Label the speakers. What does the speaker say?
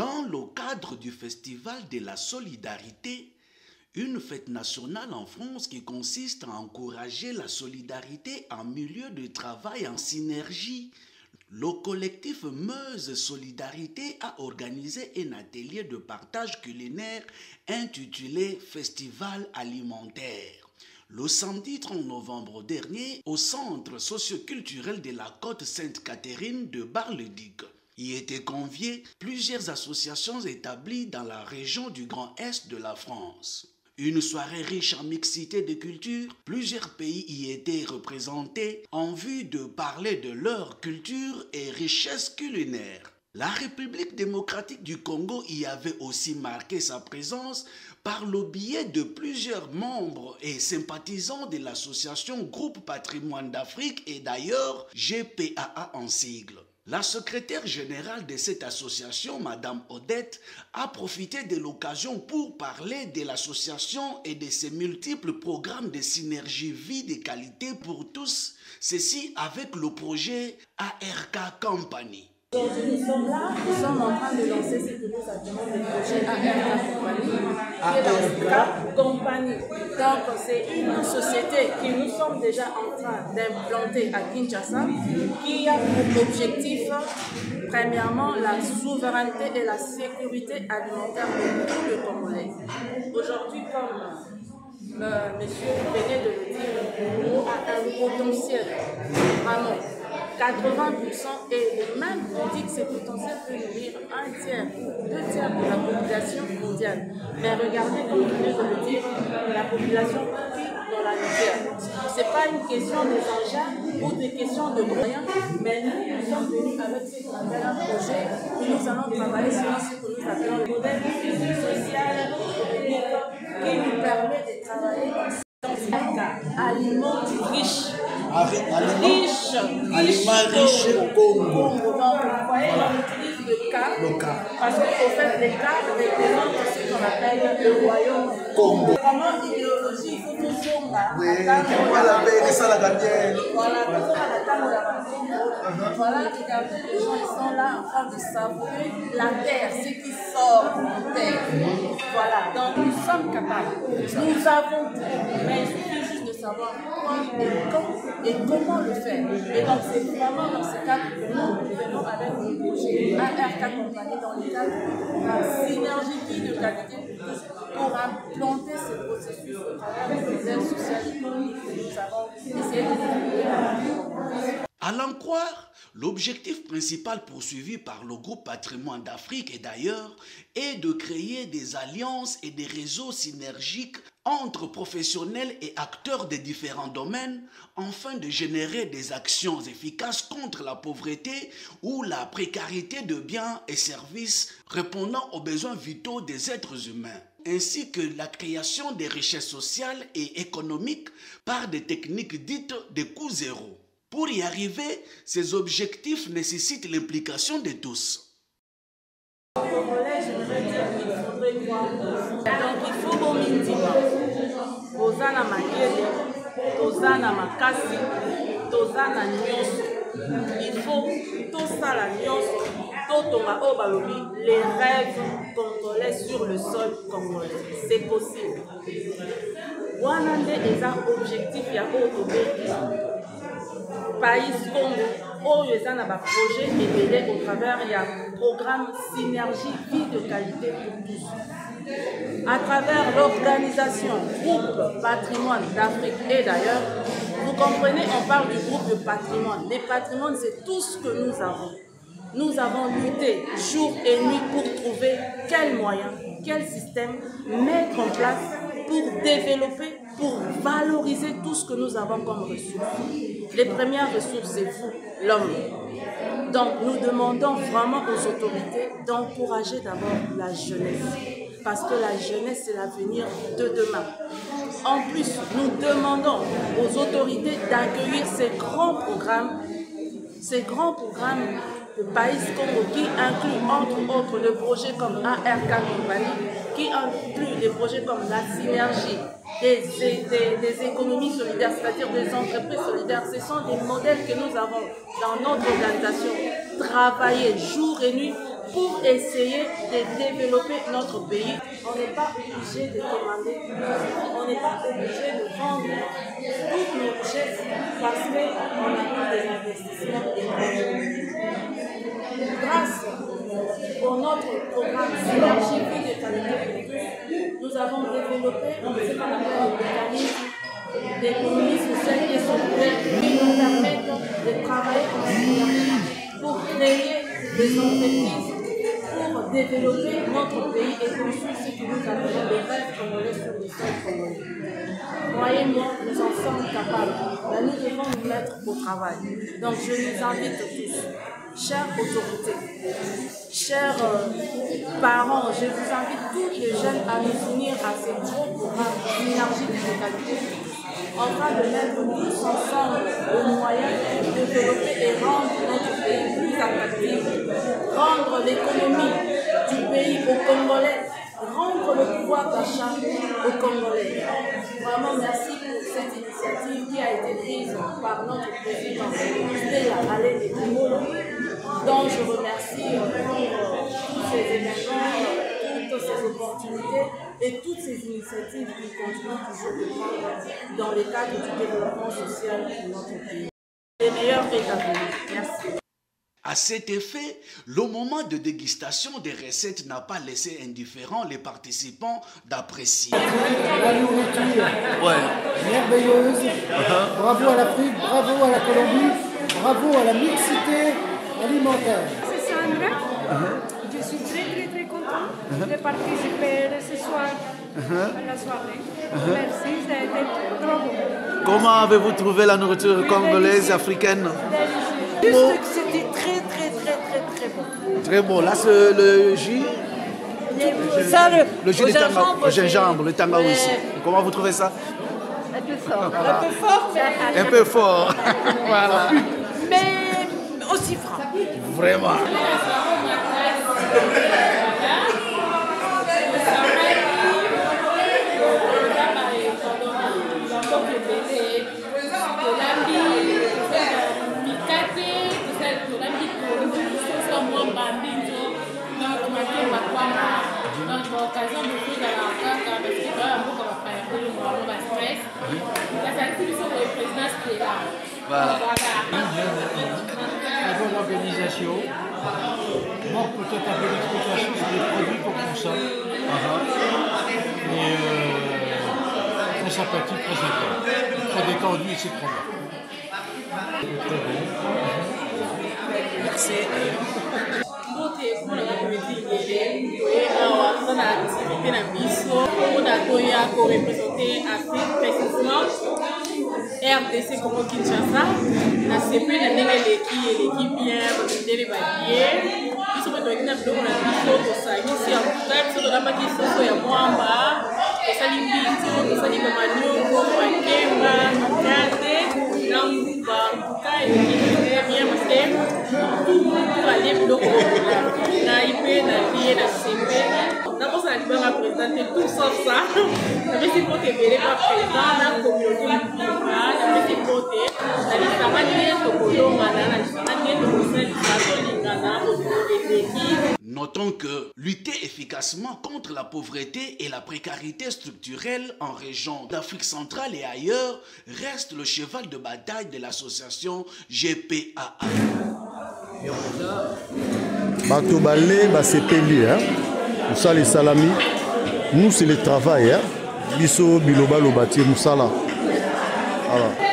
Speaker 1: Dans le cadre du Festival de la Solidarité, une fête nationale en France qui consiste à encourager la solidarité en milieu de travail en synergie, le collectif Meuse Solidarité a organisé un atelier de partage culinaire intitulé Festival alimentaire. Le samedi 30 novembre dernier, au centre socioculturel de la Côte Sainte-Catherine de Bar-le-Duc, y étaient conviés plusieurs associations établies dans la région du Grand Est de la France. Une soirée riche en mixité de cultures, plusieurs pays y étaient représentés en vue de parler de leur culture et richesse culinaire. La République démocratique du Congo y avait aussi marqué sa présence par le biais de plusieurs membres et sympathisants de l'association Groupe Patrimoine d'Afrique et d'ailleurs GPAA en sigle. La secrétaire générale de cette association, Madame Odette, a profité de l'occasion pour parler de l'association et de ses multiples programmes de synergie vie de qualité pour tous, ceci avec le projet ARK Company.
Speaker 2: Aujourd'hui, nous sommes là, nous sommes en train de lancer ce que nous appelons le projet ARK Company, qui est l'ARK Company. Donc, c'est une société que nous sommes déjà en train d'implanter à Kinshasa, qui a pour objectif, premièrement, la souveraineté et la sécurité alimentaire de tous les Congolais. Aujourd'hui, comme monsieur venait de le dire, nous avons un potentiel vraiment 80% et même on dit que ce potentiel peut nourrir 1 tiers, 2 tiers de la population mondiale. Mais regardez, comme je viens de le dire, la population vit dans la misère. Ce n'est pas une question des engins ou des questions de moyens, mais nous sommes venus avec ce qu'on appelle un projet où nous allons travailler sur ce que nous appelons le modèle social et économique qui nous permet de travailler dans un aliment riche.
Speaker 3: Aliments riches au Congo.
Speaker 2: Donc, vous voyez, on utilise le cas. Parce qu'au fait, les cas représentent ce qu'on appelle le royaume Congo. Vraiment, l'idéologie, il faut toujours voilà, regardez, les gens ils sont là en train de savourer la terre, ce qui sort de la terre. Voilà, donc nous sommes capables. Nous avons tout, mais il suffit juste de savoir quand et quand et comment le faire. Et donc c'est vraiment dans ce cadre que nous venons avec le projet ARK Company dans le cadre de la synergie de qualité pour implanter ce processus au travers des modèles sociaux et économiques que nous avons essayé de développer.
Speaker 1: À l'en croire, l'objectif principal poursuivi par le groupe Patrimoine d'Afrique et d'ailleurs est de créer des alliances et des réseaux synergiques entre professionnels et acteurs des différents domaines afin de générer des actions efficaces contre la pauvreté ou la précarité de biens et services répondant aux besoins vitaux des êtres humains, ainsi que la création des richesses sociales et économiques par des techniques dites de coût zéro. Pour y arriver, ces objectifs nécessitent l'implication de tous.
Speaker 2: En congolais, j'aimerais dire qu'il faudrait croire. Donc il faut au minimum. Tozana Mayele, Tozana Makasi, Tozana Nyonso. Il faut tout ça la Nyonso, Totonga Obalobi, les rêves congolais sur le sol congolais. C'est possible. Wanande est un objectif, il y a autre Pays Congo, où ils ont un projet et au travers il y a un programme synergie vie de qualité pour tous. À travers l'organisation Groupe Patrimoine d'Afrique et d'ailleurs, vous comprenez, on parle du groupe de patrimoine. Les patrimoines, c'est tout ce que nous avons. Nous avons lutté jour et nuit pour trouver quels moyens, quel système mettre en place pour développer, pour valoriser tout ce que nous avons comme ressources. Les premières ressources, c'est vous, l'homme. Donc, nous demandons vraiment aux autorités d'encourager d'abord la jeunesse. Parce que la jeunesse, c'est l'avenir de demain. En plus, nous demandons aux autorités d'accueillir ces grands programmes de Pays Congo qui incluent entre autres des projets comme ARK Company, qui incluent des projets comme la synergie, des économies solidaires, c'est-à-dire des entreprises solidaires. Ce sont des modèles que nous avons dans notre organisation travailler jour et nuit pour essayer de développer notre pays. On n'est pas obligé de demander, on n'est pas obligé de vendre toutes nos richesses parce qu'on a des investissements étrangers. Grâce au notre programme Synergie Vie de qualité pour tous, nous avons développé ce qu'on appelle le mécanisme d'économie sociale et solidaire qui nous permettent de travailler en synergie pour créer des entreprises pour développer notre pays et construire ce que nous appelons les rêves congolais sur le sol congolais. Croyez-moi, nous en sommes capables. Mais nous devons nous mettre au travail. Donc je vous invite tous, chères autorités, chers parents, je vous invite tous les jeunes à nous unir à ces gros programmes d'énergie de qualité, afin de mettre tous ensemble les moyens de développer et rendre notre pays plus attractif, rendre l'économie du pays aux Congolais, rendre le pouvoir d'achat aux Congolais. Vraiment merci pour cette initiative qui a été prise par notre président Stella Alé Ekimolo, dont je remercie pour tous ces événements, toutes ces opportunités et toutes ces initiatives qui continuent toujours de prendre dans le cadre du développement social de notre pays. Les meilleurs établis. Merci.
Speaker 1: À cet effet, le moment de dégustation des recettes n'a pas laissé indifférents les participants d'apprécier.
Speaker 3: La nourriture merveilleuse. Bravo à l'Afrique, bravo à la Colombie, bravo à la mixité alimentaire.
Speaker 4: C'est Sandra. Je suis très contente de participer ce soir à la soirée. Merci, ça a été trop bon.
Speaker 5: Comment avez-vous trouvé la nourriture congolaise et africaine?
Speaker 4: Juste que c'était très bon.
Speaker 5: Très bon. Là, c'est le jus.
Speaker 4: Ça,
Speaker 5: Le jus de gingembre, le tangawizi. Comment vous trouvez ça?
Speaker 4: Un peu fort.
Speaker 5: Voilà.
Speaker 4: Un peu fort, mais...
Speaker 5: Un peu fort. Voilà.
Speaker 4: Mais aussi franc.
Speaker 5: Vraiment.
Speaker 6: Voilà. Très bonne organisation. Manque peut-être un peu d'explication sur les produits qu'on consomme. Et très sympathique, très sympa. Très détendu et c'est trop bien. Très bon.
Speaker 5: Merci.
Speaker 2: RDC Congo Kinshasa, na CP na ndenge leki bien batindele balie biso bato bakina biloko na biso tosangisi ya mutaki biso tolambaki soso ya mwamba tosali mbinzo tosali bamanioko makemba makate na mbuba mbuka ekite bien parce tout alie biloko okola ngai mpe nalie na CP nakosa na libanga présente tout sauf ça napesi mpote ebele pa président na communauté mobimba napesi mpote na lisanga nde tokolongana na lisanga nde tokosalisa tolingana eleki.
Speaker 1: Notons que lutter efficacement contre la pauvreté et la précarité structurelle en région d'Afrique centrale et ailleurs reste le cheval de bataille de l'association GPAA.
Speaker 7: Bato balé basepeli musala esalami nous c'est le travail biso biloba lobati musala voilà.